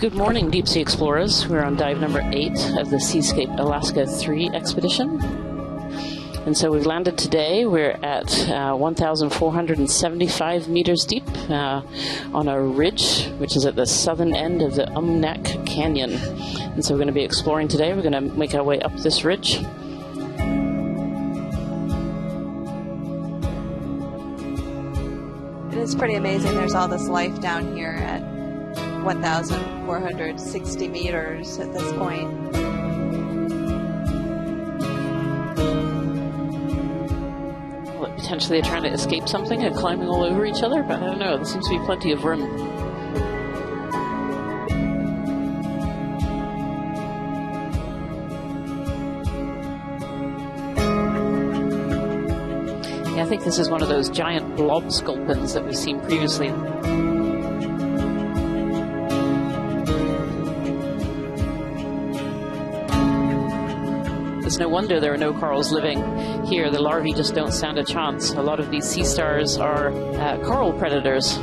Good morning, deep sea explorers. We're on dive number 8 of the Seascape Alaska 3 expedition. And so we've landed today. We're at 1,475 meters deep on a ridge, which is at the southern end of the Umnak Canyon. And so we're going to be exploring today. We're going to make our way up this ridge. It is pretty amazing. There's all this life down here at 1,460 meters at this point. Well, potentially they're trying to escape something and climbing all over each other, but I don't know. There seems to be plenty of room. Yeah, I think this is one of those giant blob sculpins that we've seen previously. It's no wonder there are no corals living here. The larvae just don't stand a chance. A lot of these sea stars are coral predators.